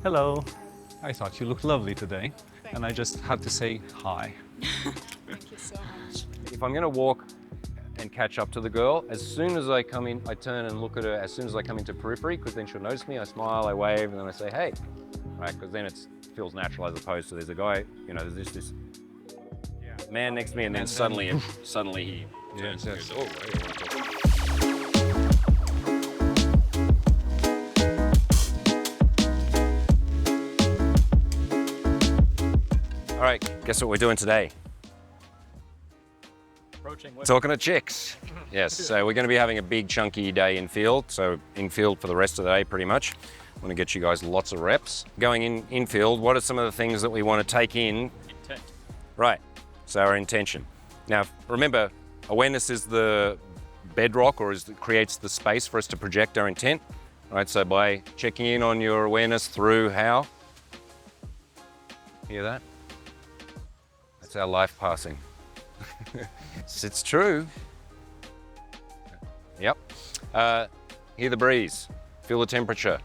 Hello. I thought you looked lovely today, and I just had to say hi. Thank you so much. If I'm going to walk and catch up to the girl, as soon as I come in, I turn and look at her as soon as I come into periphery, because then she'll notice me, I smile, I wave, and then I say, hey, right? Because then it feels natural as opposed to there's a guy, you know, there's this man next to me, and then suddenly he turns and goes, oh, hey, all right, guess what we're doing today? Talking to chicks. Yes, so we're going to be having a big chunky day infield. So infield for the rest of the day, pretty much. I want to get you guys lots of reps. Going infield, what are some of the things that we want to take in? Intent. Right, so our intention. Now, remember, awareness is the bedrock, or creates the space for us to project our intent. Right, so by checking in on your awareness through how? Hear that? That's our life passing. It's true. Yep. Hear the breeze, feel the temperature.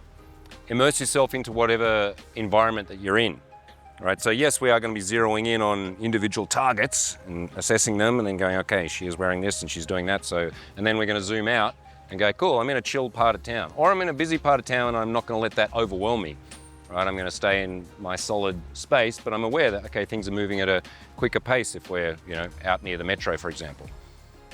Immerse yourself into whatever environment that you're in. All right, so yes, we are going to be zeroing in on individual targets and assessing them and then going, okay, she is wearing this and she's doing that. So, and then we're going to zoom out and go, cool, I'm in a chill part of town, or I'm in a busy part of town and I'm not going to let that overwhelm me. Right, I'm going to stay in my solid space, but I'm aware that, okay, things are moving at a quicker pace if we're, out near the metro, for example.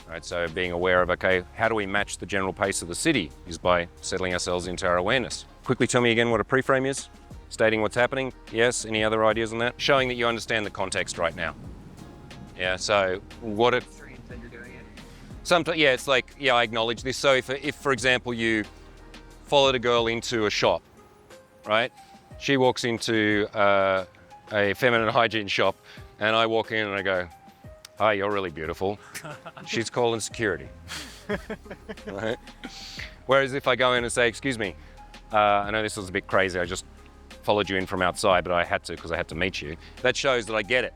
Right, so being aware of, okay, how do we match the general pace of the city is by settling ourselves into our awareness. Quickly tell me again what a pre-frame is. Stating what's happening. Yes, any other ideas on that? Showing that you understand the context right now. Yeah, so what it... Sometimes, yeah, it's like, yeah, I acknowledge this. So if for example, you followed a girl into a shop, right? She walks into a feminine hygiene shop and I walk in and I go, hi, you're really beautiful. She's calling security. Right? Whereas if I go in and say, excuse me, I know this was a bit crazy, I just followed you in from outside, but I had to because I had to meet you. That shows that I get it,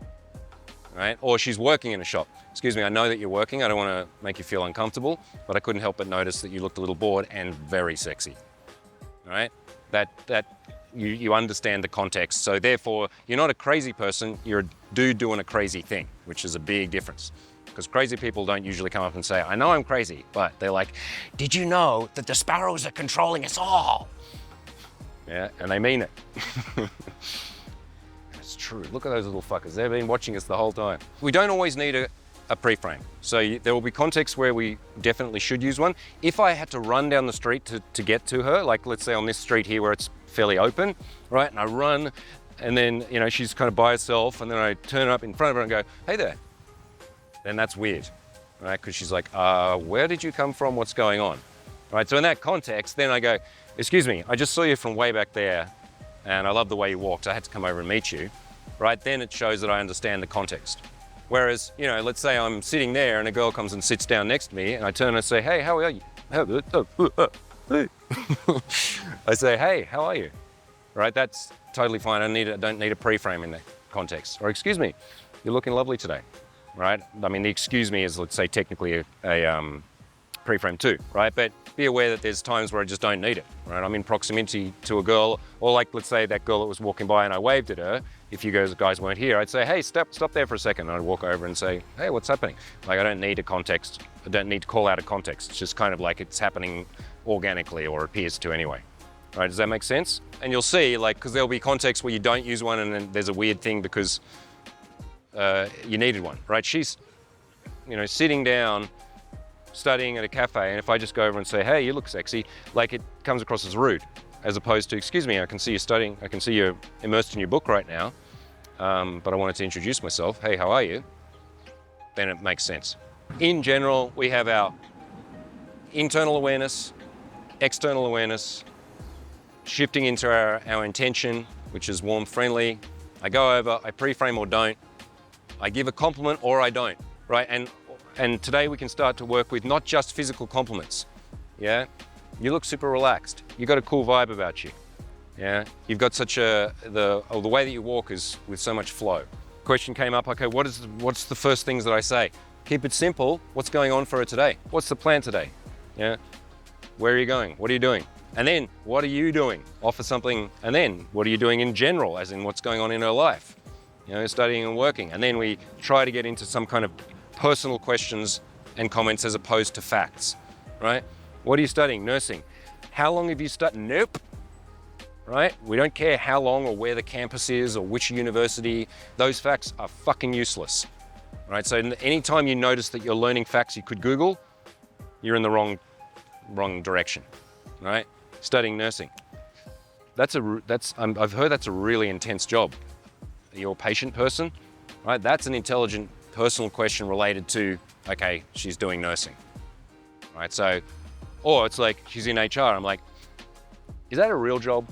right? Or she's working in a shop. Excuse me, I know that you're working. I don't want to make you feel uncomfortable, but I couldn't help but notice that you looked a little bored and very sexy, right? You understand the context. So therefore, you're not a crazy person, you're a dude doing a crazy thing, which is a big difference. Because crazy people don't usually come up and say, I know I'm crazy, but they're like, did you know that the sparrows are controlling us all? Yeah, and they mean it. It's true, look at those little fuckers. They've been watching us the whole time. We don't always need a pre-frame. So there will be contexts where we definitely should use one. If I had to run down the street to get to her, like let's say on this street here where it's fairly open, right? And I run and then, she's kind of by herself and then I turn up in front of her and go, hey there. Then that's weird, right? Because she's like, where did you come from? What's going on? Right, so in that context, then I go, excuse me, I just saw you from way back there and I love the way you walked. I had to come over and meet you, right? Then it shows that I understand the context. Whereas, let's say I'm sitting there and a girl comes and sits down next to me and I turn and say, hey, how are you? I say, hey, how are you? Right, that's totally fine. I don't need a pre-frame in that context. Or excuse me, you're looking lovely today, right? I mean, the excuse me is, let's say, technically a pre-frame too, right? But be aware that there's times where I just don't need it, right? I'm in proximity to a girl, or like, let's say that girl that was walking by and I waved at her. If you guys weren't here, I'd say, hey, stop there for a second. And I'd walk over and say, hey, what's happening? Like, I don't need a context. I don't need to call out a context. It's just kind of like it's happening organically, or appears to anyway. Right, does that make sense? And you'll see, like, because there'll be contexts where you don't use one and then there's a weird thing because you needed one, right? She's, sitting down, studying at a cafe, and if I just go over and say, hey, you look sexy, like it comes across as rude, as opposed to, excuse me, I can see you studying, I can see you're immersed in your book right now, but I wanted to introduce myself. Hey, how are you? Then it makes sense. In general, we have our internal awareness, external awareness, shifting into our intention, which is warm, friendly. I go over, I pre-frame or don't. I give a compliment or I don't, right? And today we can start to work with not just physical compliments, yeah? You look super relaxed. You got a cool vibe about you, yeah? You've got the way that you walk is with so much flow. Question came up, okay, what's the first things that I say? Keep it simple. What's going on for her today? What's the plan today? Yeah? Where are you going? What are you doing? And then, what are you doing? Offer something, and then, what are you doing in general, as in what's going on in her life? You know, studying and working. And then we try to get into some kind of personal questions and comments as opposed to facts, right? What are you studying? Nursing. How long have you studied? Nope. Right? We don't care how long or where the campus is or which university. Those facts are fucking useless, right? So anytime you notice that you're learning facts you could Google, you're in the wrong direction, right? Studying nursing. I've heard that's a really intense job. You're a patient person, right? That's an intelligent personal question related to, okay, she's doing nursing, right? So, or it's like she's in HR. I'm like, is that a real job?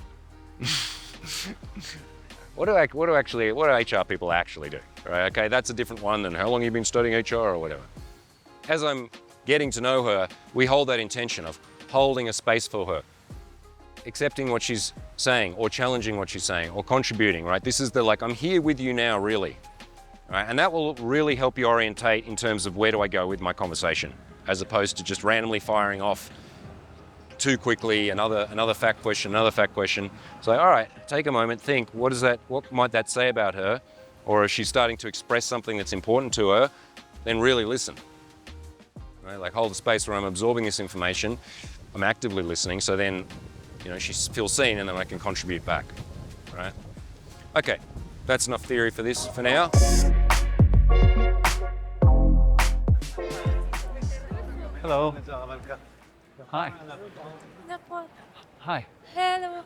What do HR people actually do? Right? Okay, that's a different one than how long you've been studying HR or whatever. As I'm getting to know her, we hold that intention of holding a space for her, accepting what she's saying or challenging what she's saying or contributing, right? This is the like, I'm here with you now, really. Right? And that will really help you orientate in terms of where do I go with my conversation, as opposed to just randomly firing off too quickly, another fact question. So, all right, take a moment, think, what might that say about her? Or if she's starting to express something that's important to her, then really listen. Right? Like hold a space where I'm absorbing this information, I'm actively listening, so then, you know, she feels seen and then I can contribute back, right? Okay, that's enough theory for this for now. Hello. Hi. Rapport. Hi. Hello.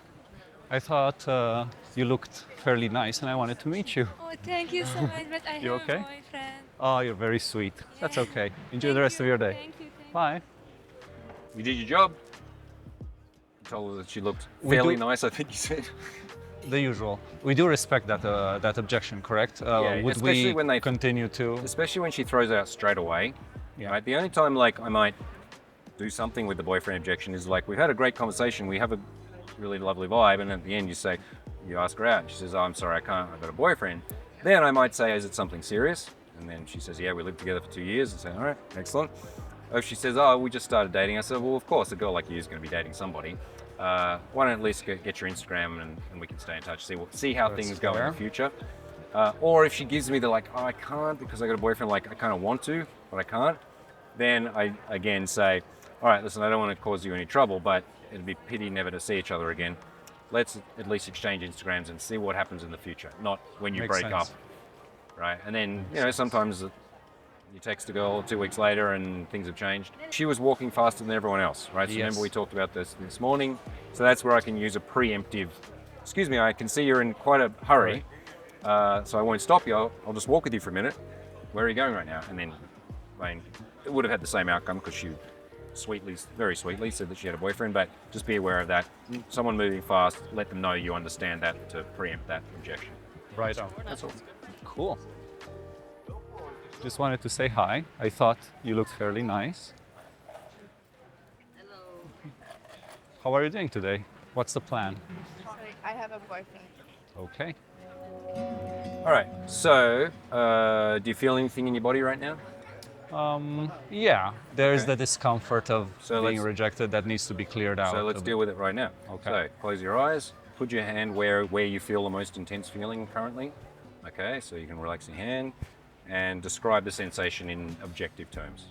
I thought you looked fairly nice and I wanted to meet you. Oh, thank you so much, but I You have okay? a boyfriend. Oh, you're very sweet. That's okay. Enjoy Thank the rest you, of your day. Thank you. Bye. You did your job. You told her that she looked fairly nice, I think you said. The usual. We do respect that objection, correct? Yeah, would especially we when they continue to? Especially when she throws out straight away. Yeah. Right? The only time like I might do something with the boyfriend objection is like we've had a great conversation, we have a really lovely vibe, and at the end you ask her out, and she says, oh, I'm sorry, I can't, I've got a boyfriend. Then I might say, is it something serious? And then she says, yeah, we lived together for 2 years. I say, all right, excellent. Or if she says, oh, we just started dating, I said, well, of course, a girl like you is going to be dating somebody. Why don't at least get your Instagram and we can stay in touch, see how things go in the future. Or if she gives me the like, oh, I can't because I got a boyfriend, like I kind of want to, but I can't, then I again say, all right, listen, I don't want to cause you any trouble, but it'd be pity never to see each other again. Let's at least exchange Instagrams and see what happens in the future, not when you break up, right? And then, you know, sometimes you text a girl 2 weeks later and things have changed. She was walking faster than everyone else, right? So remember we talked about this morning. So that's where I can use a preemptive, excuse me, I can see you're in quite a hurry, so I won't stop you. I'll just walk with you for a minute. Where are you going right now? And then, I mean, it would have had the same outcome because she very sweetly said that she had a boyfriend, but just be aware of that. Someone moving fast, let them know you understand that to preempt that objection. Right. That's all. Cool. Just wanted to say hi. I thought you looked fairly nice. Hello. How are you doing today? What's the plan? Sorry, I have a boyfriend. Okay. All right, so do you feel anything in your body right now? Yeah, there's Okay. the discomfort of So being let's- rejected that needs to be cleared out. So let's deal with it right now. Okay. So close your eyes, put your hand where you feel the most intense feeling currently. Okay, so you can relax your hand and describe the sensation in objective terms.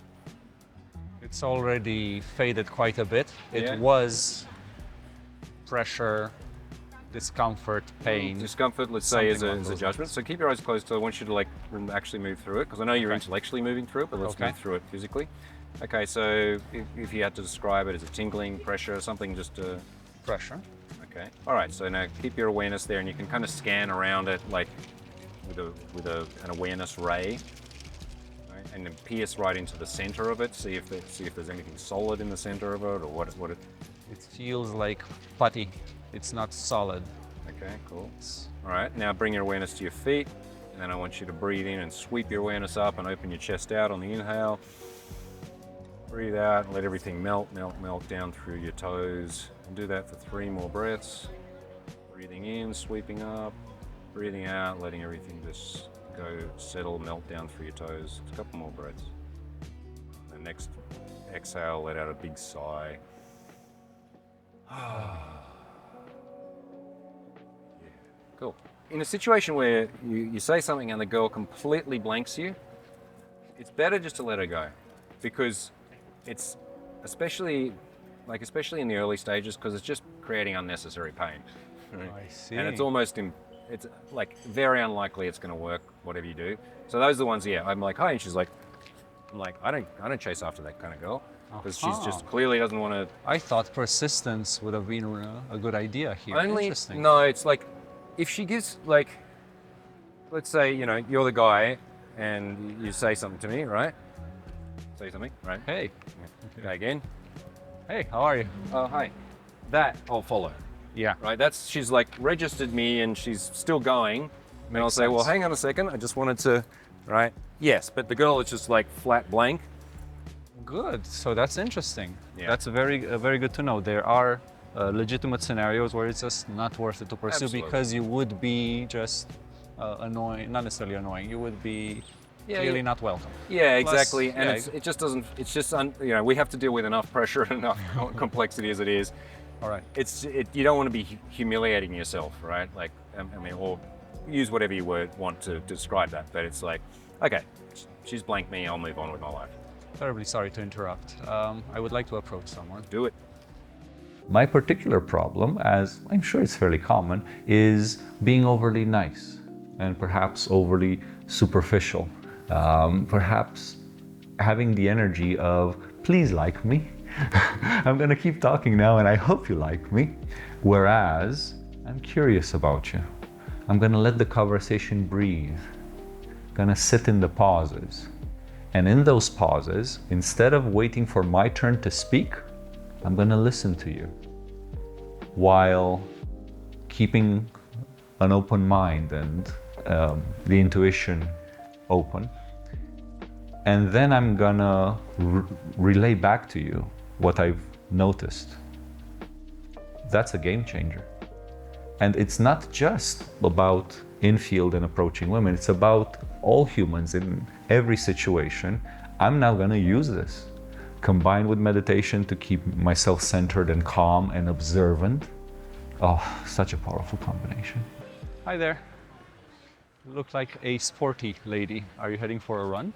It's already faded quite a bit. It Yeah. was pressure, discomfort, pain. Discomfort, let's say, is Something a along judgment. So keep your eyes closed. So I want you to like actually move through it because I know you're Okay. intellectually moving through it, but let's Okay. move through it physically. Okay, so if you had to describe it as a tingling, pressure, something just Pressure. okay. All right, so now keep your awareness there and you can kind of scan around it like with an awareness ray. Right? And then pierce right into the center of it, see if there's anything solid in the center of it or what it. It feels like putty. It's not solid. Okay, cool. All right, now bring your awareness to your feet, and then I want you to breathe in and sweep your awareness up and open your chest out on the inhale. Breathe out and let everything melt down through your toes. And do that for 3 more breaths. Breathing in, sweeping up. Breathing out, letting everything just go, settle, melt down through your toes. A couple more breaths. The next exhale, let out a big sigh. Cool. In a situation where you say something and the girl completely blanks you, it's better just to let her go, because it's especially in the early stages, because it's just creating unnecessary pain. Right? I see. And it's like very unlikely it's going to work, whatever you do. So those are the ones. Yeah, I'm like, hi, and she's like, I don't chase after that kind of girl, because she's just clearly doesn't want to. I thought persistence would have been a good idea here. Interesting. No, it's like if she gives, like, let's say, you're the guy and you say something to me, right? Say something, right? Hey. Okay, again. Hey, how are you? Oh, hi. That I'll follow. Yeah. Right, she's like registered me and she's still going. And I'll say, well, hang on a second, I just wanted to, right? Yes, but the girl is just like flat blank. Good. So that's interesting. Yeah. That's very good to know. There are legitimate scenarios where it's just not worth it to pursue. Absolutely. Because you would be just annoying, not necessarily annoying. You would be clearly not welcome. Yeah, Plus, exactly. And yeah, it just doesn't. It's just we have to deal with enough pressure and enough complexity as it is. all right. You don't want to be humiliating yourself, right? Like, or use whatever you want to describe that. But it's like, okay, she's blanked me. I'll move on with my life. Terribly sorry to interrupt. I would like to approach someone. Do it. My particular problem, as I'm sure it's fairly common, is being overly nice and perhaps overly superficial. Perhaps having the energy of, please like me. I'm gonna keep talking now and I hope you like me. Whereas, I'm curious about you. I'm gonna let the conversation breathe. Gonna sit in the pauses. And in those pauses, instead of waiting for my turn to speak, I'm gonna listen to you while keeping an open mind and the intuition open. And then I'm gonna relay back to you what I've noticed. That's a game changer. And it's not just about Infield and approaching women, it's about all humans in every situation. I'm now gonna use this, combined with meditation, to keep myself centered and calm and observant. Oh, such a powerful combination. Hi there. You look like a sporty lady. Are you heading for a run?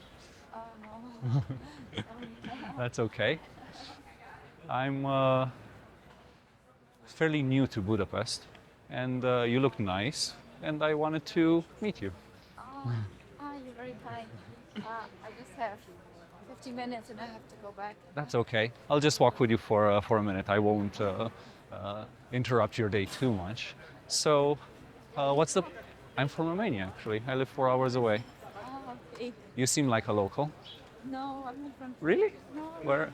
No. That's okay. I'm fairly new to Budapest, and you look nice, and I wanted to meet you. You're very kind. I just have 15 minutes and I have to go back. That's okay. I'll just walk with you for a minute. I won't interrupt your day too much. So, I'm from Romania, actually. I live 4 hours away. Okay. You seem like a local. No, I'm not from. Really? No,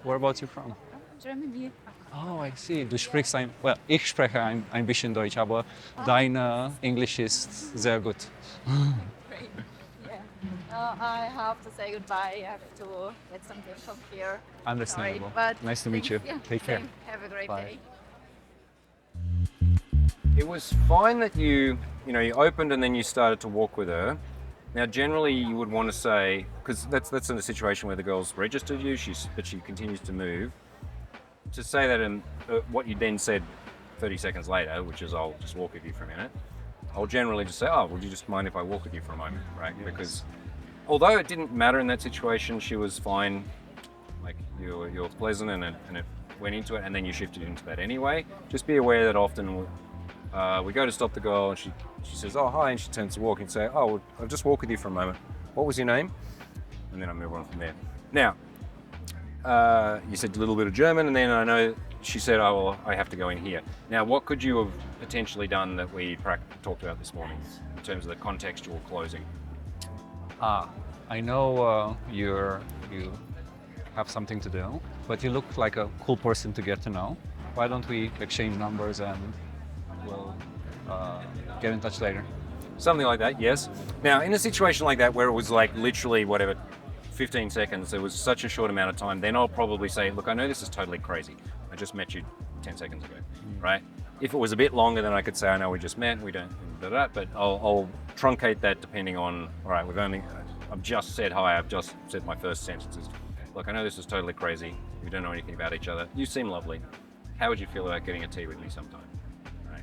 Whereabouts you from? I'm from Germany. Oh, I see. Du sprichst ich spreche ein bisschen Deutsch, aber dein English ist sehr gut. Great. Yeah. I have to say goodbye. I have to get something from here. Understandable. Sorry, but Nice to meet you. Yeah, Take care. same. Have a great Bye. day. It was fine that you opened and then you started to walk with her. Now, generally, you would want to say, because that's in a situation where the girl's registered you, but she continues to move. To say that in what you then said 30 seconds later, which is, I'll just walk with you for a minute, I'll generally just say, oh, would you just mind if I walk with you for a moment, right? Yes. Because although it didn't matter in that situation, she was fine. Like, you're pleasant and it went into it, and then you shifted into that anyway. Just be aware that often we go to stop the girl and she says, oh, hi, and she turns to walk and say, oh, I'll just walk with you for a moment. What was your name? And then I move on from there. Now, you said a little bit of German, and then I know she said, oh, well, I have to go in here. Now, what could you have potentially done that we talked about this morning in terms of the contextual closing? I know you have something to do, but you look like a cool person to get to know. Why don't we exchange numbers and we'll get in touch later? Something like that, yes. Now, in a situation like that where it was like literally 15 seconds, it was such a short amount of time, then I'll probably say, look, I know this is totally crazy. I just met you 10 seconds ago, right? If it was a bit longer, then I could say, I know we just met, we don't, but I'll truncate that depending on, all right, I've just said hi, I've just said my first sentences. Look, I know this is totally crazy. We don't know anything about each other. You seem lovely. how would you feel about getting a tea with me sometime? Right?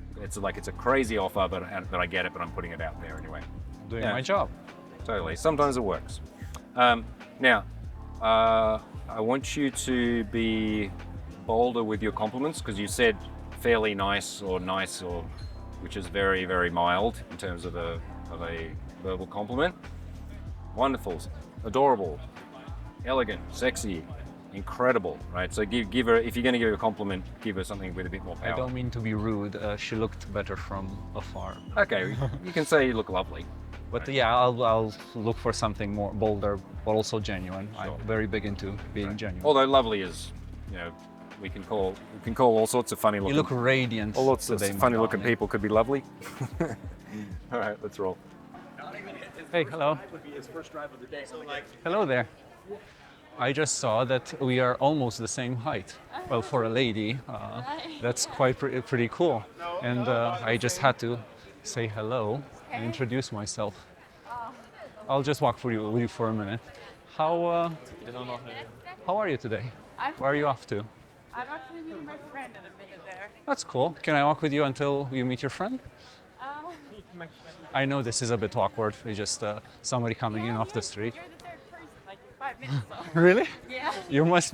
It's a crazy offer, but I get it, but I'm putting it out there anyway. Doing Yeah. my job. Totally. Sometimes it works. Now, I want you to be bolder with your compliments because you said fairly nice, or which is very, very mild in terms of a verbal compliment. Wonderful, adorable, elegant, sexy, incredible, right? So give her, if you're going to give her a compliment, give her something with a bit more I power. don't mean to be rude. She looked better from afar. Okay, you can say you look lovely. But yeah, I'll look for something more bolder, but also genuine. Sure. I'm very big into being genuine. Although lovely is, we can call all sorts of funny looking. You look radiant. all sorts of today, my funny looking darling. people could be lovely. All right, let's roll. Hey, hello. Hello there. I just saw that we are almost the same height. Well, for a lady, that's quite pretty cool. And I just had to say hello and introduce myself. I'll just walk with you for a minute. How are you today? Where are you off to? I'm actually meeting my friend in a minute there. That's cool. Can I walk with you until you meet your friend? I know this is a bit awkward. It's just somebody coming in off the street. You're the third person, like in 5 minutes though. Really? Yeah. You must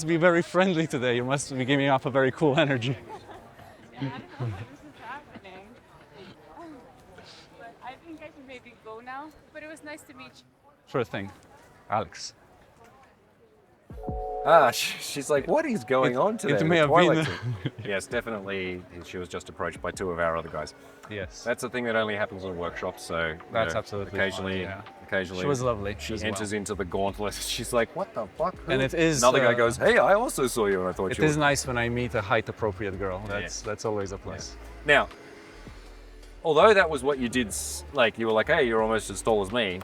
be very friendly today. You must be giving off a very cool energy. I don't know how this is happening. But I think I should maybe go now. But it was nice to meet you. Sure thing. Alex. She's like, what is going on today? it with may have Twilight been- Zone?" Yes, definitely. She was just approached by 2 of our other guys. Yes. That's a thing that only happens in workshops. So That's absolutely fine, occasionally. yeah. Occasionally, She was lovely She as enters well. into the gauntlet. She's like, what the fuck? Who?" And it is, Another guy goes, hey, I also saw you, and I thought It you is were. nice when I meet a height-appropriate girl. That's always a plus. Now, although that was what you did, like you were like, hey, you're almost as tall as me.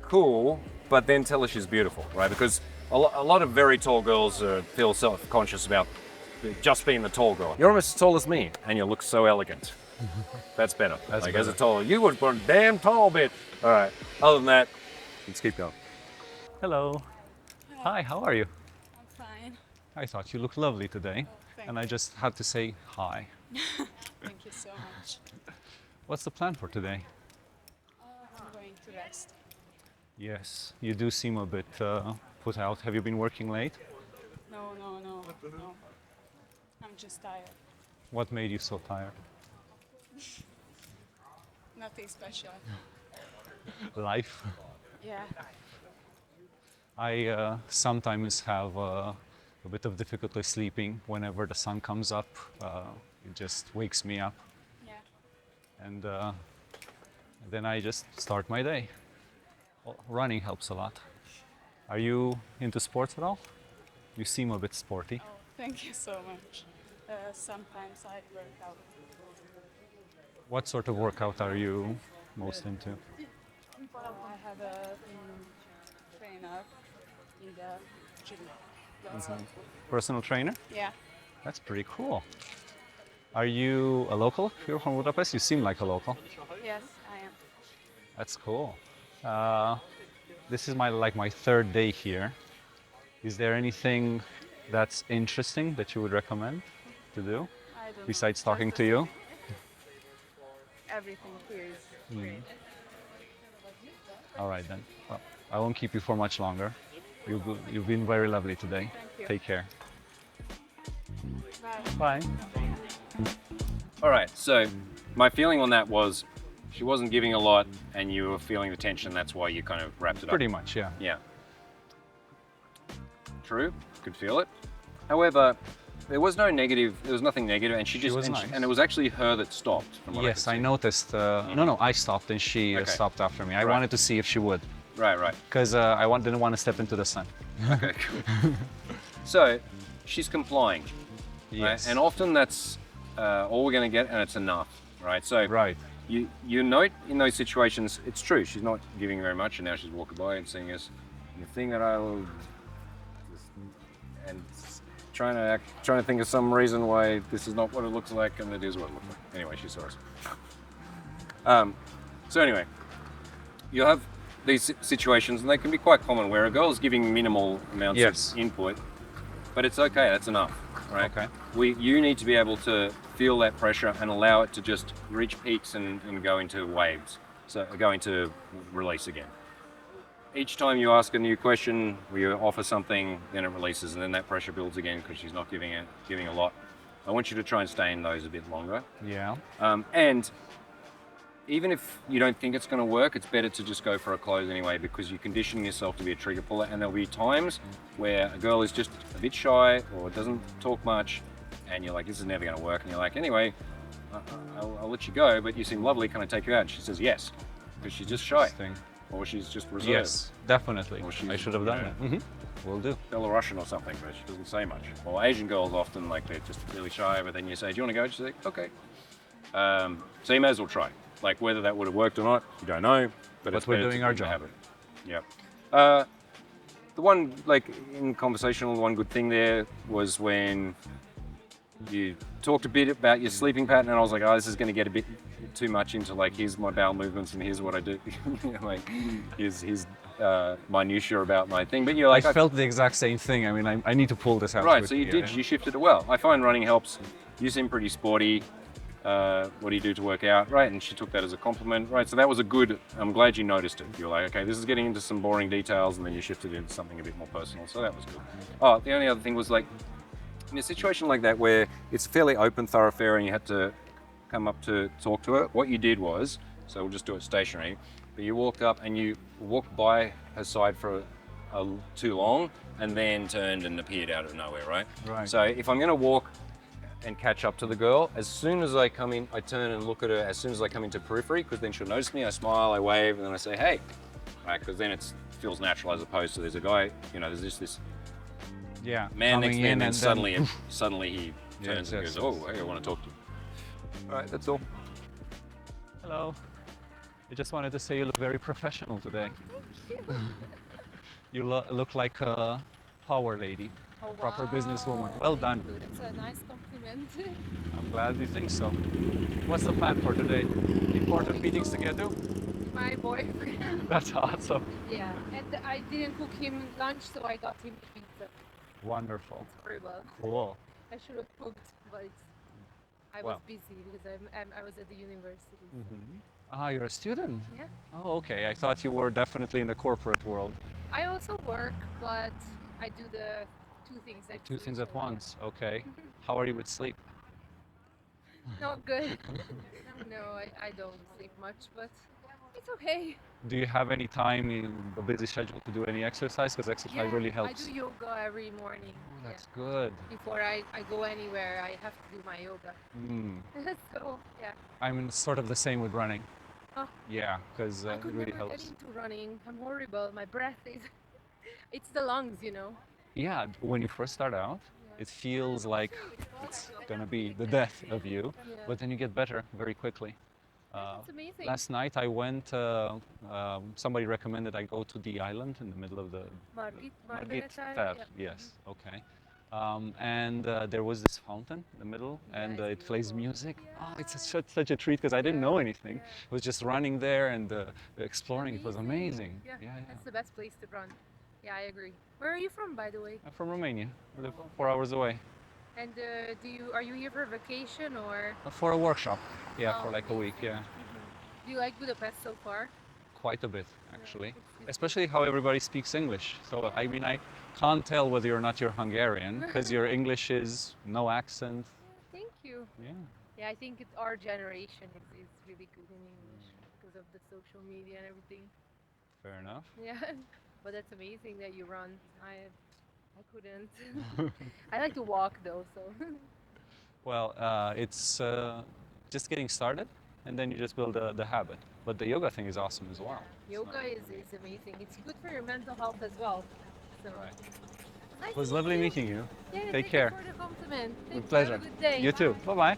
Cool, but then tell her she's beautiful, right? Because a lot of very tall girls feel self-conscious about just being the tall girl. You're almost as tall as me, and you look so elegant. That's better. That's like as a better. tall, you were a damn tall bitch. All right. Other than that, let's keep going. Hello. Hi, how are you? I'm fine. I thought you looked lovely today. thank And I just had to say hi. Thank you so much. What's the plan for today? I'm going to rest. Yes, you do seem a bit put out. Have you been working late? No. I'm just tired. What made you so tired? Nothing special. Life? Yeah. I sometimes have a bit of difficulty sleeping whenever the sun comes up. It just wakes me up, Yeah. and then I just start my day. Well, running helps a lot. Are you into sports at all? You seem a bit sporty. Oh, thank you so much. Sometimes I work out. What sort of workout are you most into? I have a trainer in the gym. That's all. Personal trainer? Yeah. That's pretty cool. Are you a local here from Budapest? You seem like a local. Yes, I am. That's cool. This is my third day here. Is there anything that's interesting that you would recommend to do I don't besides know. talking to you? Everything here is great. All right then. Well, I won't keep you for much longer. You've been very lovely today. Thank you. Take care. Bye. Bye. All right. So my feeling on that was she wasn't giving a lot, and you were feeling the tension. That's why you kind of wrapped it up. Pretty much, yeah. Yeah. True. Could feel it. However, there was no negative. There was nothing negative, and she just was and, nice. and it was actually her that stopped. From what Yes, I I could noticed. No, I stopped and she Okay. stopped after me. I Right. wanted to see if she would, see. Right. because didn't want to step into the sun. Okay. Cool. So she's complying. Right? Yes. And often that's all we're going to get, and it's enough. Right. So Right. you note in those situations, it's true. She's not giving very much, and now she's walking by and seeing us. The thing that and trying to think of some reason why this is not what it looks like, and it is what it looks like. Anyway, she saw us. So anyway, you have these situations, and they can be quite common, where a girl's giving minimal amounts Yes. of input, but it's okay. That's enough. right? Okay. You need to be able to feel that pressure and allow it to just reach peaks and go into waves. So go into release again. Each time you ask a new question, we offer something, then it releases, and then that pressure builds again because she's not giving a lot. I want you to try and stay in those a bit longer. Yeah. And even if you don't think it's going to work, it's better to just go for a close anyway, because you're conditioning yourself to be a trigger puller, and there'll be times where a girl is just a bit shy or doesn't talk much, and you're like, this is never going to work, and you're like, anyway, I'll let you go, but you seem lovely, can I take you out? And she says yes, because she's just shy, Interesting. or she's just reserved. Yes, definitely. Or she's, I should have done it. Will do. Belarusian or something, but she doesn't say much. Well, Asian girls often, like, they're just really shy, but then you say, do you want to go? She's like, okay. So you may as well try. Like, whether that would have worked or not, you don't know, but it's we're better doing to our keep the job. habit. Yeah. The one, like, in Conversational, the one good thing there was when you talked a bit about your sleeping pattern, and I was like, oh, this is going to get a bit too much into, like, here's my bowel movements and here's what I do. Like, here's minutiae about my thing. But you're like, I felt the exact same thing. I mean, I need to pull this out. right, with so you did. You shifted it well. I find running helps. You seem pretty sporty. What do you do to work out? Right, and she took that as a compliment. Right, so that was a good, I'm glad you noticed it. You're like, okay, this is getting into some boring details, and then you shifted into something a bit more personal, so that was good. Oh, the only other thing was, like, in a situation like that where it's a fairly open thoroughfare and you had to come up to talk to her, what you did was, so we'll just do it stationary, but you walked up and you walked by her side for too long, and then turned and appeared out of nowhere, right? Right. So if I'm gonna walk and catch up to the girl, as soon as I come in, I turn and look at her as soon as I come into periphery, because then she'll notice me, I smile, I wave, and then I say, hey, right, because then it feels natural, as opposed to there's a guy, you know, there's just this Yeah. man next to me, and then then suddenly he turns and yes, goes, oh, hey, I want to talk to you. All right, that's all. Hello. I just wanted to say you look very professional today. You look like a power lady, Oh, proper wow. businesswoman. Well done. That's a nice compliment. I'm glad you think so. What's the plan for today? Important meetings to get to? My boyfriend. That's awesome. Yeah, and I didn't cook him lunch, so I got him pizza. Wonderful. Horrible. Cool. I should have cooked, but I was Well. busy because I was at the university. Ah, you're a student? Yeah. Oh, okay. I thought you were definitely in the corporate world. I also work, but I do the two things at Two things at once. Okay. How are you with sleep? Not good. No, I don't sleep much, but it's okay. Do you have any time in a busy schedule to do any exercise? Because exercise really helps. I do yoga every morning. Oh, that's good. Before I go anywhere, I have to do my yoga. So, yeah. I'm sort of the same with running. Oh. Yeah, because I it could really never helps. get into running. I'm horrible. My breath is... It's the lungs, you know. Yeah, when you first start out, it feels like it's gonna be the death of you, Yeah. but then you get better very quickly. That's amazing. Last night I went, somebody recommended I go to the island in the middle of the Margaret, yes, okay. And there was this fountain in the middle, and it's it plays beautiful. music. Oh, it's such a treat because I didn't know anything. I was just running there and exploring. It was amazing. Yeah, that's the best place to run. Yeah, I agree. Where are you from, by the way? I'm from Romania. I live 4 hours away. And are you here for vacation or For a workshop. Yeah, Oh, for like a week. Yeah, do you like Budapest so far? quite a bit actually. Especially how everybody speaks English. So I mean, I can't tell whether or not you're Hungarian because your English is no accent. Thank you. Yeah. Yeah, I think our generation is really good in English because of the social media and everything. Fair enough. Yeah, but that's amazing that you run. I couldn't. I like to walk though, so. Well, it's just getting started, and then you just build the habit. But the yoga thing is awesome as well. Yoga is amazing. It's good for your mental health as well. So. Right. Nice It was to lovely meet you. meeting you. Yeah, Take thank care. you for the compliment. Thank With you. pleasure. Have a good day. You too. Bye bye.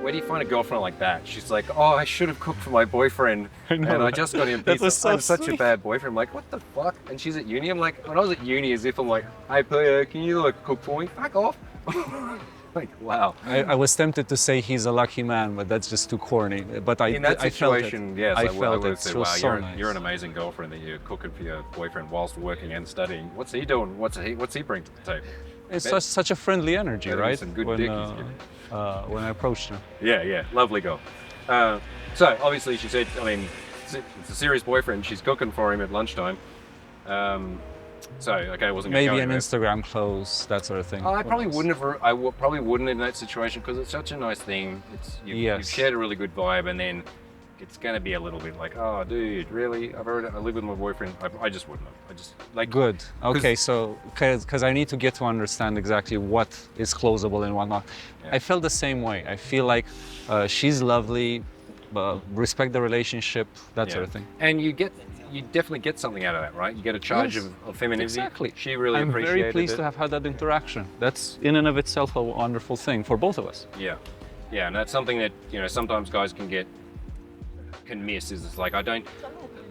Where do you find a girlfriend like that? She's like, oh, I should have cooked for my boyfriend, and I just got him That pizza. was so I'm such a sweet. bad boyfriend. I'm like, what the fuck? And she's at uni. I'm like, when I was at uni, as if I'm like, hey, Peter, can you like cook for me? Fuck off. Like, wow. I was tempted to say he's a lucky man, but that's just too corny. But In that I felt it. situation, yes, I I felt would it. say, It was wow, so nice. you're an amazing girlfriend that you're cooking for your boyfriend whilst working and studying. What's he doing? What's he bring to the table? It's such a friendly energy, Better be right? some good when, dick he's giving. when I approached her. Yeah, lovely girl. So obviously she said, I mean, it's a serious boyfriend. She's cooking for him at lunchtime. So okay, I wasn't gonna go Maybe an anywhere. Instagram close, that sort of thing. I probably wouldn't have. Probably wouldn't in that situation because it's such a nice thing. You've Yes. shared a really good vibe, and then it's going to be a little bit like, oh, dude, really? I live with my boyfriend. I just wouldn't have. I just like. Good. Okay, so because I need to get to understand exactly what is closable and what not. Yeah. I felt the same way. I feel like she's lovely, respect the relationship, that sort of thing. And you definitely get something out of that, right? You get a charge Yes, of femininity. Exactly. She really I'm appreciated very pleased it. to have had that interaction. That's in and of itself a wonderful thing for both of us. Yeah, and that's something that sometimes guys can miss. Is it's like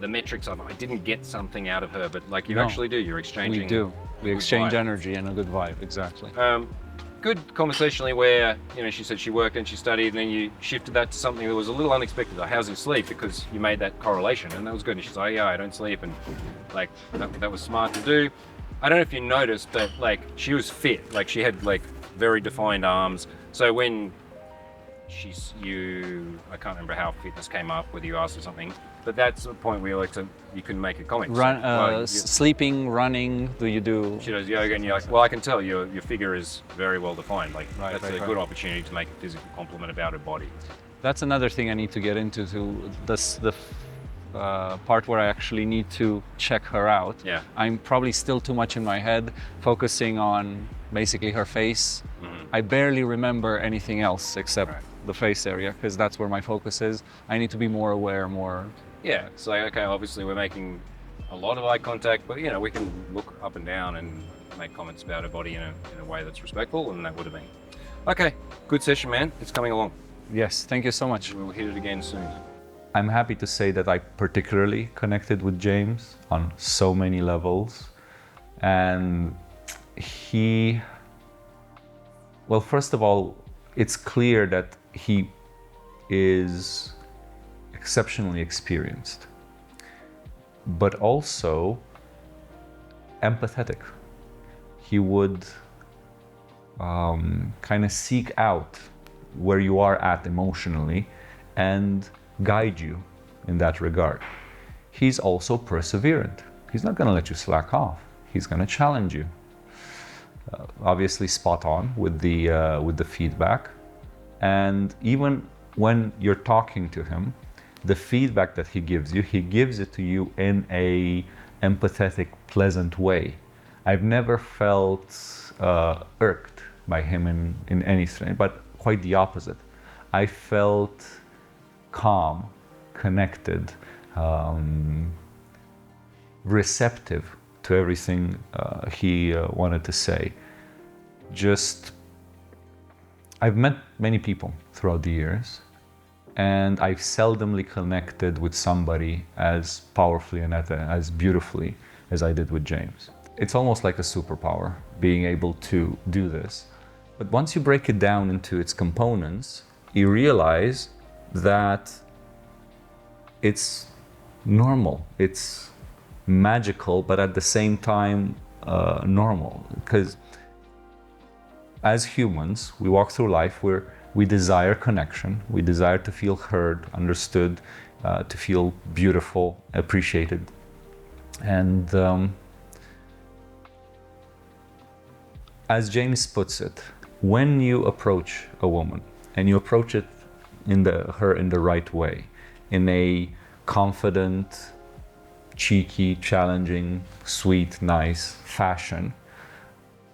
the metrics of I didn't get something out of her, but like you No. actually do. You're exchanging. We do. We good exchange vibe. energy and a good vibe. Exactly. Good conversationally where she said she worked and she studied, and then you shifted that to something that was a little unexpected. Like, how's your sleep? Because you made that correlation, and that was good. And she's like, yeah, I don't sleep, and like that was smart to do. I don't know if you noticed, but like she was fit. Like she had like very defined arms. So when I can't remember how fitness came up, whether you asked or something, but that's the point where you can make a comment. Sleeping, running. Do you do? She does yoga, and you're like, well, I can tell your figure is very well defined. Like that's a right. good opportunity to make a physical compliment about her body. That's another thing I need to get into. The part where I actually need to check her out. Yeah. I'm probably still too much in my head, focusing on basically her face. Mm-hmm. I barely remember anything else except the face area because that's where my focus is. I need to be more aware, more. Yeah, it's like, okay, obviously we're making a lot of eye contact, but we can look up and down and make comments about her body in a way that's respectful, and that would have been. Okay, good session, man. It's coming along. Yes, thank you so much. We'll hit it again soon. I'm happy to say that I particularly connected with James on so many levels. And well, first of all, it's clear that he is exceptionally experienced, but also empathetic. He would kind of seek out where you are at emotionally and guide you in that regard. He's also perseverant. He's not going to let you slack off. He's going to challenge you. Obviously spot on with the feedback. And even when you're talking to him, the feedback that he gives it to you in a empathetic, pleasant way. I've never felt irked by him in anything, but quite the opposite. I felt calm, connected, receptive to everything he wanted to say. I've met many people throughout the years, and I've seldomly connected with somebody as powerfully and as beautifully as I did with James. It's almost like a superpower, being able to do this. But once you break it down into its components, you realize that it's normal, it's magical, but at the same time normal. Because as humans, we walk through life where we desire connection, we desire to feel heard, understood, to feel beautiful, appreciated. And as James puts it, when you approach a woman and you approach it her in the right way, in a confident, cheeky, challenging, sweet, nice fashion,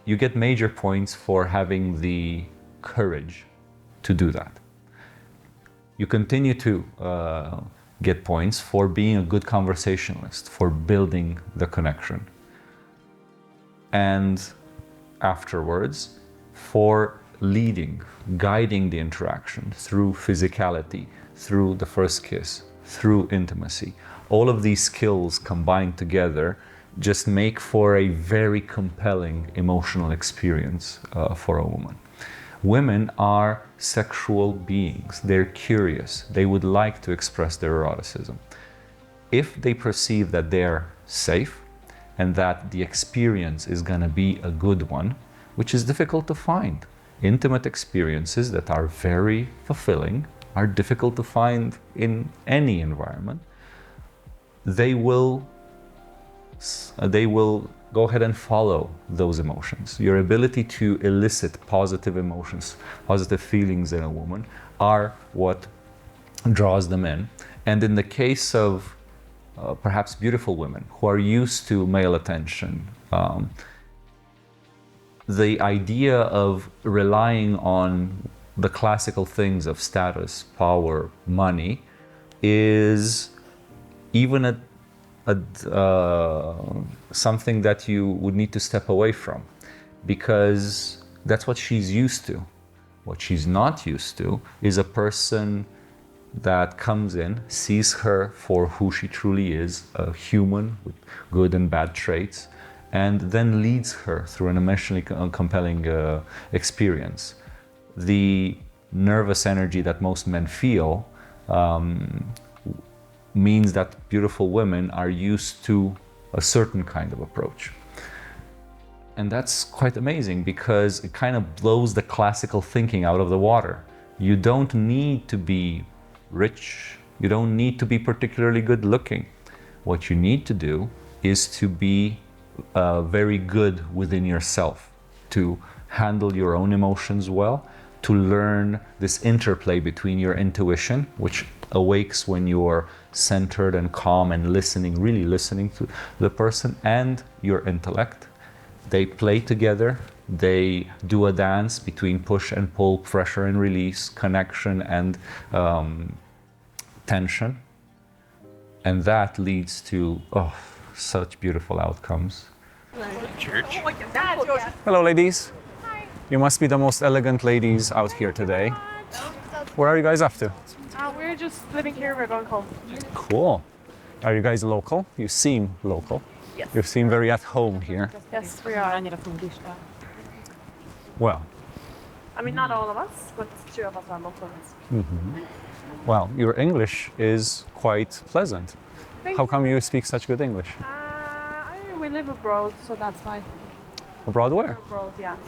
you get major points for having the courage to do that. You continue to get points for being a good conversationalist, for building the connection. And afterwards, for leading, guiding the interaction through physicality, through the first kiss, through intimacy. All of these skills combined together just make for a very compelling emotional experience for a woman. Women are sexual beings. They're curious. They would like to express their eroticism. If they perceive that they're safe and that the experience is going to be a good one, which is difficult to find. Intimate experiences that are very fulfilling are difficult to find in any environment. They will go ahead and follow those emotions. Your ability to elicit positive emotions, positive feelings in a woman are what draws them in. And in the case of perhaps beautiful women who are used to male attention, the idea of relying on the classical things of status, power, money is even something that you would need to step away from, because that's what she's used to. What she's not used to is a person that comes in, sees her for who she truly is, a human with good and bad traits, and then leads her through an emotionally compelling experience. The nervous energy that most men feel means that beautiful women are used to a certain kind of approach. And that's quite amazing because it kind of blows the classical thinking out of the water. You don't need to be rich, you don't need to be particularly good looking. What you need to do is to be very good within yourself, to handle your own emotions well, to learn this interplay between your intuition, which awakes when you're centered and calm and listening, really listening to the person, and your intellect. They play together. They do a dance between push and pull, pressure and release, connection and tension. And that leads to such beautiful outcomes. Hello, ladies. Hi. You must be the most elegant ladies out here today. Where are you guys off to? We're just living here. We're going home. Cool. Are you guys local? You seem local. Yes. You seem very at home here. Yes, we are. Well, I mean, not all of us, but two of us are locals. well, your English is quite pleasant. Thank How come you speak such good English? We live abroad, so that's why. Abroad where? Abroad, yes.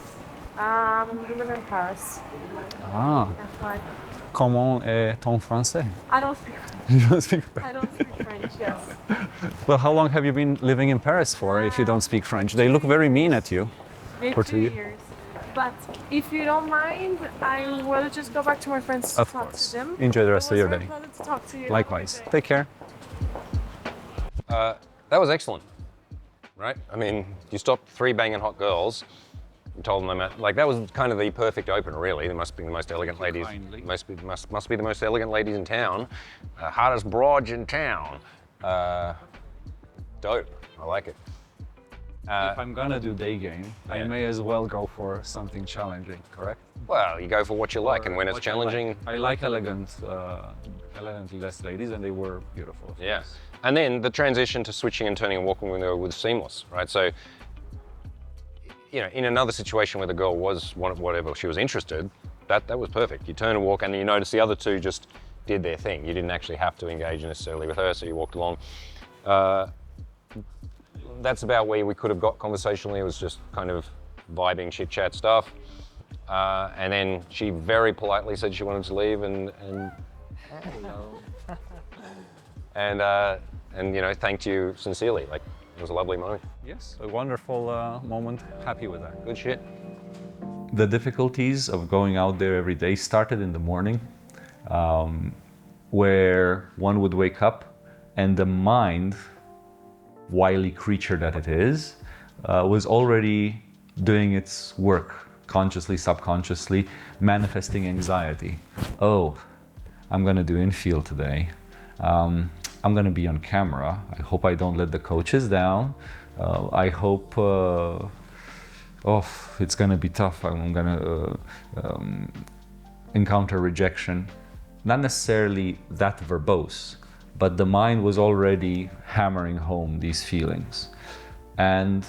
We live in Paris. Ah, That's why. comment est ton français? I don't speak French. You don't speak French. I don't speak French, yes. Well, how long have you been living in Paris for if you don't speak French? They look very mean at you. Maybe For 2 2 years. years. But if you don't mind, I will just go back to my friends to Of talk course. to them. Enjoy the rest of your It was day. very pleasant to talk to you. Likewise. Take care. That was excellent, right? I mean, you stopped 3 banging hot girls, you told them that was kind of the perfect opener, really. They must be the most elegant ladies. Kindly. Must be the most elegant ladies in town. Hottest broads in town. Dope. I like it. If I'm gonna do day game, I Yeah. may as well go for something challenging, correct? Well, you go for what you like, and when it's What I challenging, like. I like elegantly dressed ladies, and they were beautiful. yeah. And then the transition to switching and turning and walking with her was seamless, right? So, you know, in another situation where the girl was whatever she was interested, that was perfect. You turn and walk, and then you notice the other two just did their thing. You didn't actually have to engage necessarily with her, so you walked along. That's about where we could have got conversationally. It was just kind of vibing, chit chat stuff. And then she very politely said she wanted to leave, and you know, thanked you sincerely. Like, it was a lovely moment. Yes, a wonderful moment. Happy with that. Good shit. The difficulties of going out there every day started in the morning, where one would wake up and the mind, wily creature that it is, was already doing its work, consciously, subconsciously, manifesting anxiety. Oh, I'm gonna do Infield today. I'm gonna be on camera. I hope I don't let the coaches down. I hope, it's gonna be tough. I'm gonna encounter rejection. Not necessarily that verbose, but the mind was already hammering home these feelings. And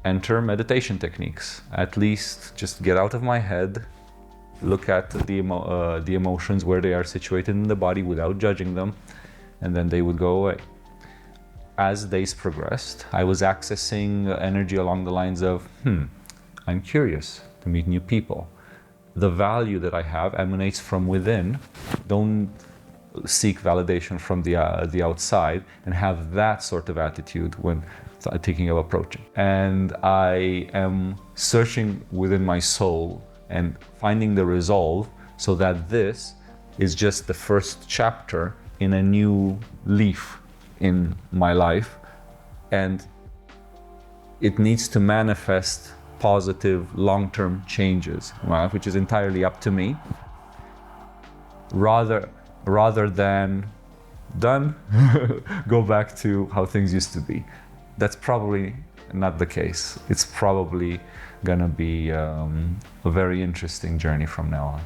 enter meditation techniques. At least just get out of my head, look at the emotions where they are situated in the body without judging them, and then they would go away. As days progressed, I was accessing energy along the lines of, I'm curious to meet new people. The value that I have emanates from within. Don't seek validation from the outside, and have that sort of attitude when thinking of approaching. And I am searching within my soul and finding the resolve, so that this is just the first chapter in a new leaf in my life, and it needs to manifest positive long-term changes, right, which is entirely up to me, rather than done, go back to how things used to be. That's probably not the case. It's probably gonna be a very interesting journey from now on.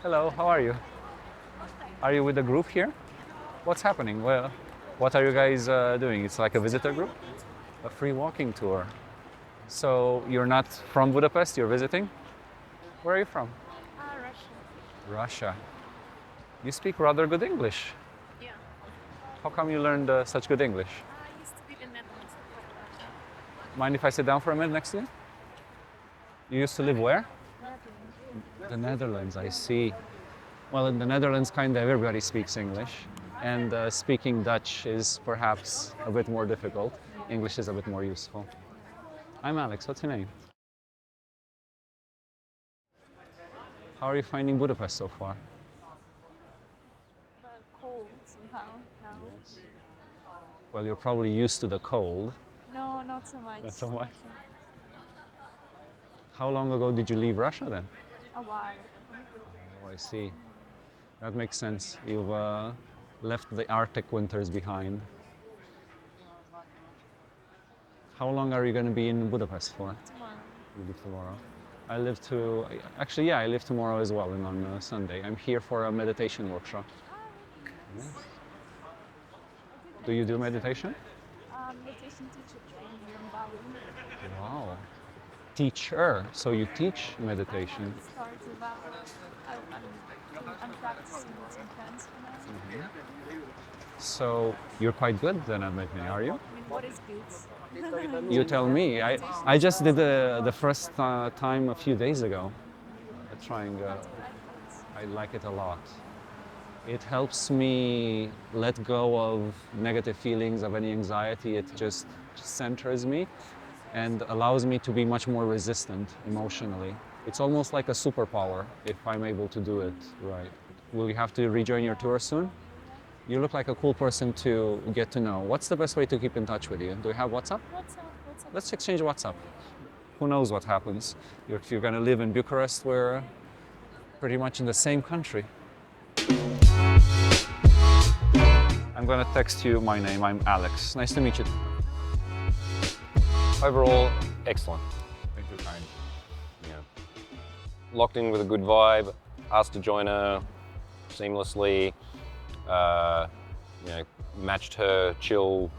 Hello, how are you? Are you with the group here? What's happening? Well, what are you guys doing? It's like a visitor group? A free walking tour. So you're not from Budapest, you're visiting? Where are you from? Russia. Russia. You speak rather good English. Yeah. How come you learned such good English? I used to be in Netherlands. Mind if I sit down for a minute next to you? You used to live where? The Netherlands, I see. Well, in the Netherlands, kind of everybody speaks English. And speaking Dutch is perhaps a bit more difficult. English is a bit more useful. I'm Alex, what's your name? How are you finding Budapest so far? Cold somehow now. Well, you're probably used to the cold. No, not so much. Not so much. How long ago did you leave Russia then? A while. Oh, I see. That makes sense. You've left the Arctic winters behind. How long are you going to be in Budapest for? Tomorrow. You leave tomorrow. I live tomorrow as well, and on Sunday. I'm here for a meditation workshop. Yes. Do you do meditation? Meditation teacher training here in Bali. Wow. Teacher. So you teach meditation. Started about, I'm practicing with some friends for now. So you're quite good then at meditating, are you? I mean, what is good? You tell me. I just did the first time a few days ago. Trying. I like it a lot. It helps me let go of negative feelings, of any anxiety. It just centers me and allows me to be much more resistant emotionally. It's almost like a superpower if I'm able to do it right. Will you have to rejoin your tour soon? You look like a cool person to get to know. What's the best way to keep in touch with you? Do you have WhatsApp? What's up? Let's exchange WhatsApp. Who knows what happens? If you're going to live in Bucharest, we're pretty much in the same country. I'm going to text you my name. I'm Alex. Nice to meet you. Overall, excellent. Thank you, kind. Yeah. Locked in with a good vibe, asked to join her seamlessly, matched her chill,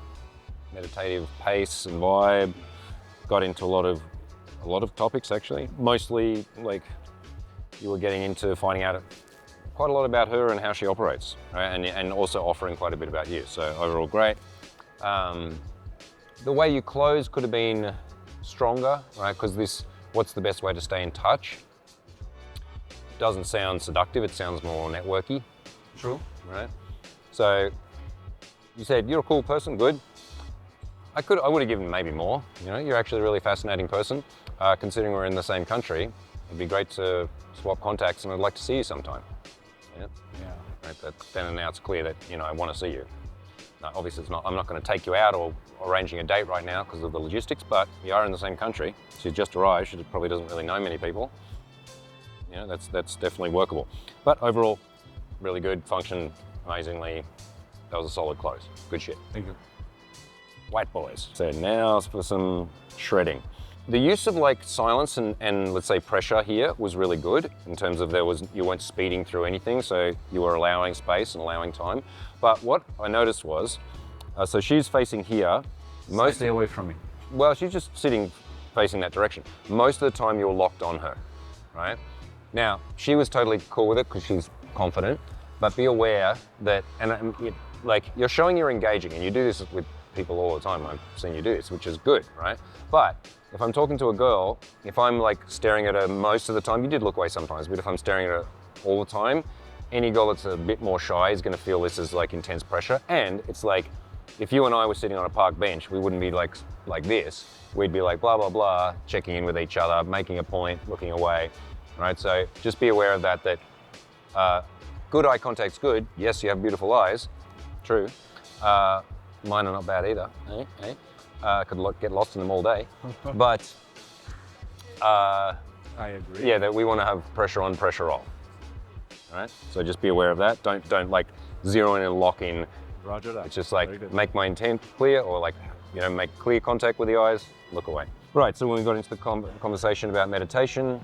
meditative pace and vibe, got into a lot of topics actually. Mostly like you were getting into finding out quite a lot about her and how she operates, right? And also offering quite a bit about you. So overall great. The way you close could have been stronger, right? Because what's the best way to stay in touch? Doesn't sound seductive, it sounds more networky. True. Right? So you said, you're a cool person, good. I would have given maybe more. You're actually a really fascinating person. Considering we're in the same country, it'd be great to swap contacts and I'd like to see you sometime. Yeah. Right, then and now it's clear that, I want to see you. Now, obviously I'm not going to take you out or arranging a date right now because of the logistics, but we are in the same country. She's just arrived, she probably doesn't really know many people. That's definitely workable. But overall, really good, functioned amazingly. That was a solid close. Good shit. Thank you. White boys. So now for some shredding. The use of like silence and let's say pressure here was really good in terms of you weren't speeding through anything, so you were allowing space and allowing time. But what I noticed was, so she's facing here. Stay away from me. Well, she's just sitting facing that direction. Most of the time you're locked on her, right? Now, she was totally cool with it because she's confident, but be aware that, like you're showing you're engaging and you do this with people all the time. I've seen you do this, which is good, right? But if I'm talking to a girl, if I'm like staring at her most of the time, you did look away sometimes, but if I'm staring at her all the time, any girl that's a bit more shy is going to feel this as like intense pressure. And it's like, if you and I were sitting on a park bench, we wouldn't be like this. We'd be like blah, blah, blah, checking in with each other, making a point, looking away, right? So just be aware of that, good eye contact's good. Yes, you have beautiful eyes, true. Mine are not bad either, could get lost in them all day. But I agree. yeah, that we want to have pressure on, pressure off. All right, so just be aware of that. Don't like zero in and lock in. Roger that. It's just like make my intent clear, or like, you know, make clear contact with the eyes, look away. Right, so when we got into the conversation about meditation,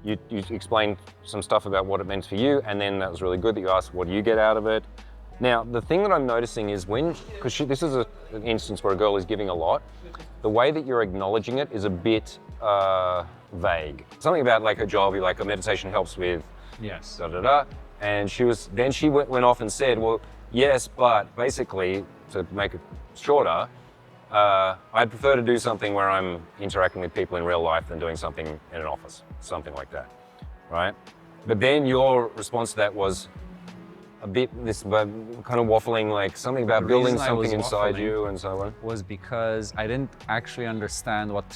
you explained some stuff about what it meant for you, and then that was really good that you asked, what do you get out of it? Now, the thing that I'm noticing is because this is an instance where a girl is giving a lot, the way that you're acknowledging it is a bit vague. Something about like her job, you're like, a meditation helps with Yes. da da da. And she went off and said, well, yes, but basically, to make it shorter, I'd prefer to do something where I'm interacting with people in real life than doing something in an office, something like that, right? But then your response to that was a bit kind of waffling, like something about The building reason I was something inside waffling you and so on. was because I didn't actually understand what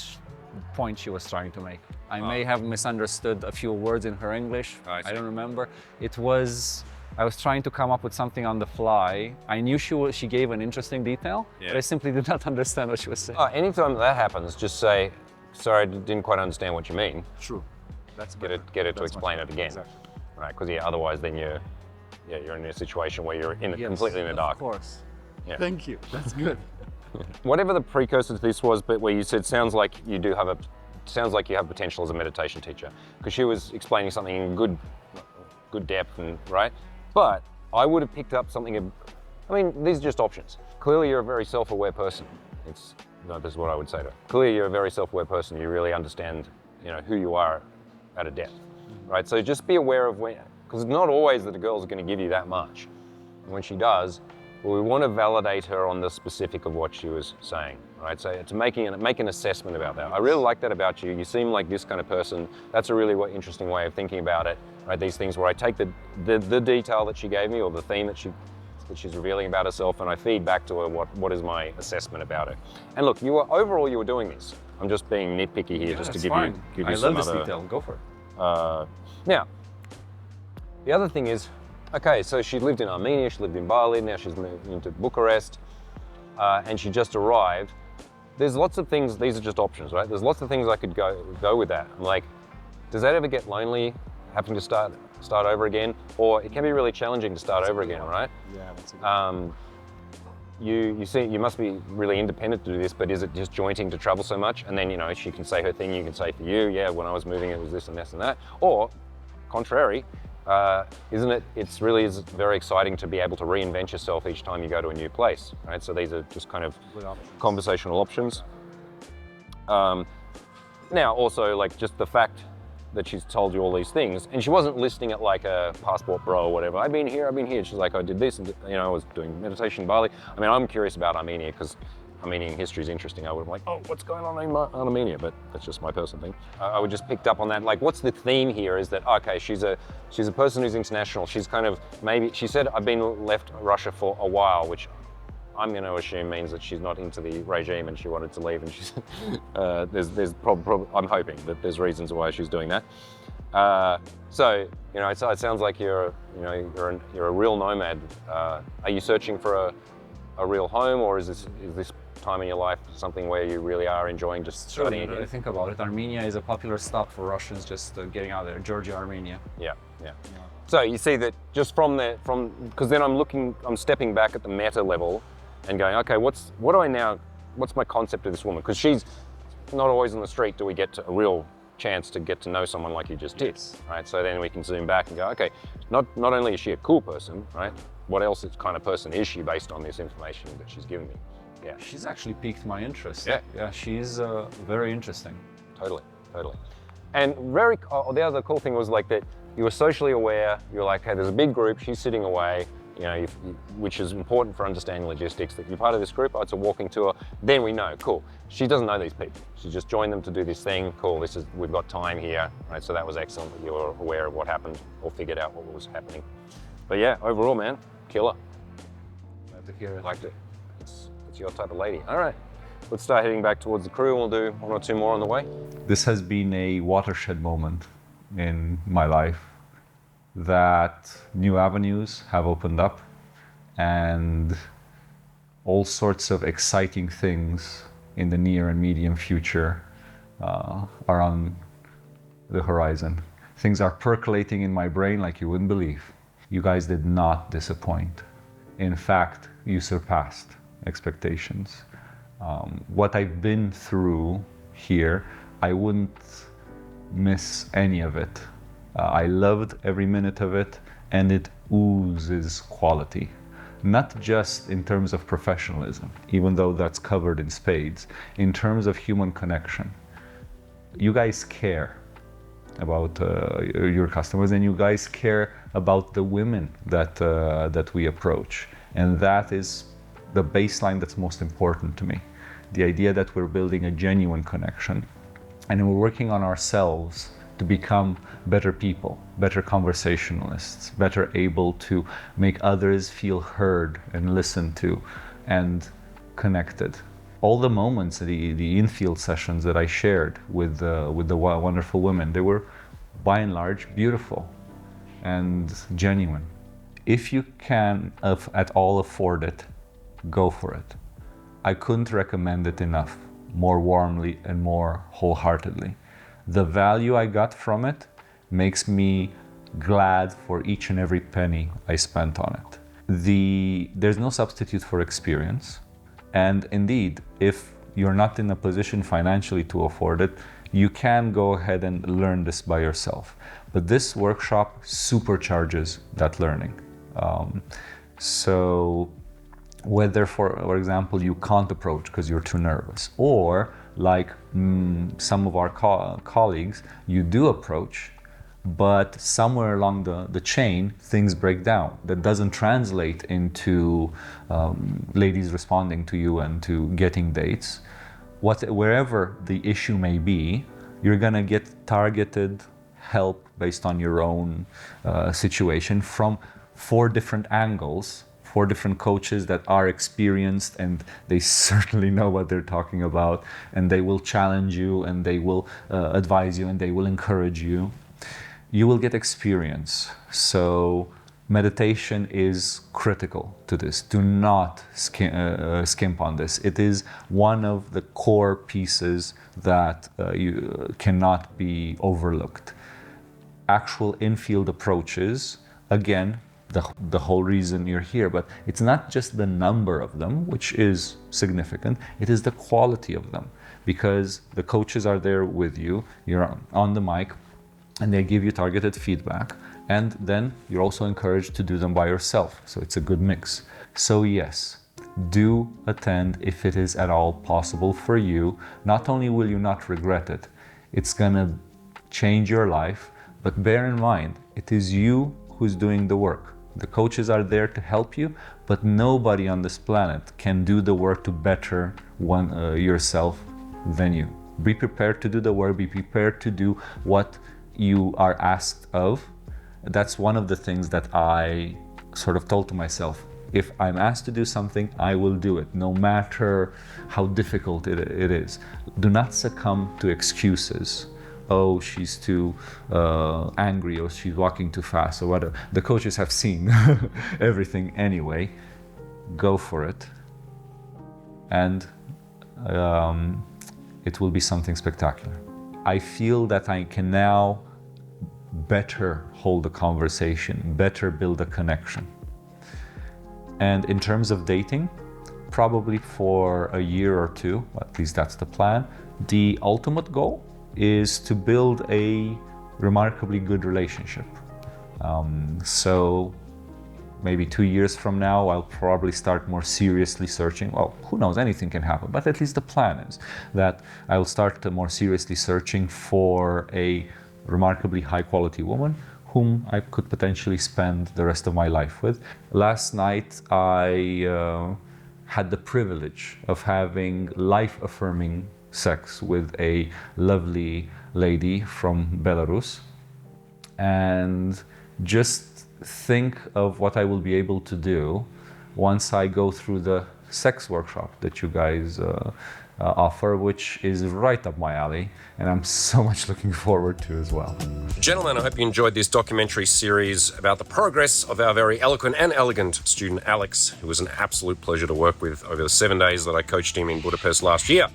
point she was trying to make. I may have misunderstood a few words in her English. I see. I don't remember. I was trying to come up with something on the fly. I knew she gave an interesting detail, but I simply did not understand what she was saying. Anytime that happens, just say, sorry, I didn't quite understand what you mean. True. That's Get it to explain it again. Exactly. Right, because otherwise then you're in a situation where you're completely in the dark. Of course. Yeah. Thank you. That's good. Whatever the precursor to this was, but where you said sounds like you have potential as a meditation teacher, because she was explaining something in good depth, and right. But I would have picked up something. I mean, these are just options. Clearly, you're a very self-aware person. This is what I would say to her. Clearly, you're a very self-aware person. You really understand, who you are at a depth, right? So just be aware of because it's not always that a girl's going to give you that much. And when she does, well, we want to validate her on the specific of what she was saying, right? So it's make an assessment about that. I really like that about you. You seem like this kind of person. That's a really interesting way of thinking about it, right? These things where I take the detail that she gave me, or the theme that she's revealing about herself, and I feed back to her what is my assessment about it. And look, overall you were doing this. I'm just being nitpicky here, just to give you I some love this other detail. Go for it. Now, the other thing is, okay, so she lived in Armenia, she lived in Bali, now she's moved into Bucharest, and she just arrived. There's lots of things, these are just options, right? There's lots of things I could go with that. I'm like, does that ever get lonely, having to start over again? Or it can be really challenging to start over again, right? Yeah, that's a good You must be really independent to do this, but is it just jointing to travel so much? And then, she can say her thing, you can say for you, yeah, when I was moving it was this and this and that. Or, contrary, isn't it? It's really very exciting to be able to reinvent yourself each time you go to a new place, right? So these are just kind of conversational options. Now, also, like, just the fact that she's told you all these things, and she wasn't listing it like a passport bro or whatever. I've been here. She's like, I did this, and I was doing meditation in Bali. I mean, I'm curious about Armenia because Armenian history is interesting. I would have like, oh, what's going on in Armenia? But that's just my personal thing. I would just picked up on that. Like, what's the theme here? Is that okay? She's a person who's international. She's kind of she said I've been left Russia for a while, which I'm going to assume means that she's not into the regime and she wanted to leave. And she's there's probably I'm hoping that there's reasons why she's doing that. So it sounds like you're a real nomad. Are you searching for a real home, or is this time in your life something where you really are enjoying just studying I here? think about it. Armenia is a popular stop for Russians just getting out there. Georgia, Armenia. Yeah. So you see that just because then I'm stepping back at the meta level and going, okay, what's my concept of this woman? Because she's not always on the street do we get a real chance to get to know someone like you just did, right? So then we can zoom back and go, okay, not only is she a cool person, right? What else kind of person is she based on this information that she's given me? Yeah. She's actually piqued my interest. Yeah. She's very interesting. Totally. And the other cool thing was like that you were socially aware. You were like, hey, there's a big group. She's sitting away. You know, which is important for understanding logistics, that you're part of this group, oh, it's a walking tour, then we know, cool. She doesn't know these people. She just joined them to do this thing, cool, we've got time here, right? So that was excellent that you were aware of what happened or figured out what was happening. But yeah, overall, man, killer. Glad to hear it. Liked it. It's your type of lady. All right, let's start heading back towards the crew. We'll do one or two more on the way. This has been a watershed moment in my life, that new avenues have opened up and all sorts of exciting things in the near and medium future are on the horizon. Things are percolating in my brain like you wouldn't believe. You guys did not disappoint. In fact, you surpassed expectations. What I've been through here, I wouldn't miss any of it. I loved every minute of it, and it oozes quality. Not just in terms of professionalism, even though that's covered in spades, in terms of human connection. You guys care about your customers, and you guys care about the women that we approach. And that is the baseline that's most important to me. The idea that we're building a genuine connection, and we're working on ourselves to become better people, better conversationalists, better able to make others feel heard and listened to and connected. All the moments, the Infield sessions that I shared with the wonderful women, they were by and large beautiful and genuine. If you can at all afford it, go for it. I couldn't recommend it enough, more warmly and more wholeheartedly. The value I got from it makes me glad for each and every penny I spent on it. There's no substitute for experience. And indeed, if you're not in a position financially to afford it, you can go ahead and learn this by yourself. But this workshop supercharges that learning. So whether, for example, you can't approach because you're too nervous, or like some of our colleagues, you do approach, but somewhere along the chain, things break down. That doesn't translate into ladies responding to you and to getting dates. Wherever the issue may be, you're gonna get targeted help based on your own situation from 4 different angles, 4 different coaches that are experienced, and they certainly know what they're talking about, and they will challenge you, and they will advise you, and they will encourage you. You will get experience. So meditation is critical to this. Do not skimp on this. It is one of the core pieces that you cannot be overlooked. Actual infield approaches, again, the whole reason you're here, but it's not just the number of them, which is significant, it is the quality of them, because the coaches are there with you, you're on the mic, and they give you targeted feedback, and then you're also encouraged to do them by yourself, so it's a good mix. So yes, do attend if it is at all possible for you. Not only will you not regret it, it's gonna change your life, but bear in mind, it is you who's doing the work. The coaches are there to help you, but nobody on this planet can do the work to better yourself than you. Be prepared to do the work, be prepared to do what you are asked of. That's one of the things that I sort of told to myself. If I'm asked to do something, I will do it, no matter how difficult it is. Do not succumb to excuses. Oh, she's too angry, or she's walking too fast, or whatever. The coaches have seen everything anyway. Go for it. And it will be something spectacular. I feel that I can now better hold a conversation, better build a connection. And in terms of dating, probably for a year or 2, at least that's the plan, the ultimate goal is to build a remarkably good relationship. So maybe 2 years from now, I'll probably start more seriously searching. Well, who knows, anything can happen, but at least the plan is that I'll start more seriously searching for a remarkably high quality woman whom I could potentially spend the rest of my life with. Last night, I had the privilege of having life-affirming sex with a lovely lady from Belarus. And just think of what I will be able to do once I go through the sex workshop that you guys offer, which is right up my alley, and I'm so much looking forward to as well. Gentlemen, I hope you enjoyed this documentary series about the progress of our very eloquent and elegant student Alex, who was an absolute pleasure to work with over the 7 days that I coached him in Budapest last year.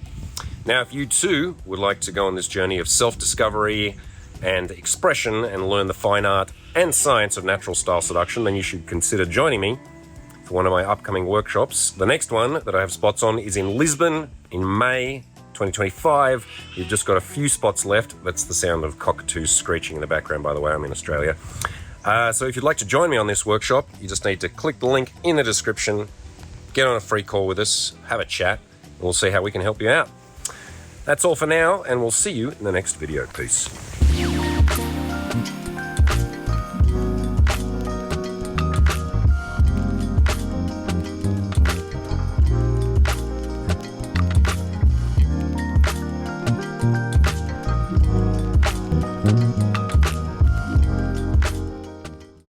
Now, if you too would like to go on this journey of self-discovery and expression and learn the fine art and science of natural style seduction, then you should consider joining me for one of my upcoming workshops. The next one that I have spots on is in Lisbon in May 2025. We've just got a few spots left. That's the sound of cockatoos screeching in the background, by the way. I'm in Australia. So if you'd like to join me on this workshop, you just need to click the link in the description, get on a free call with us, have a chat, and we'll see how we can help you out. That's all for now, and we'll see you in the next video. Peace.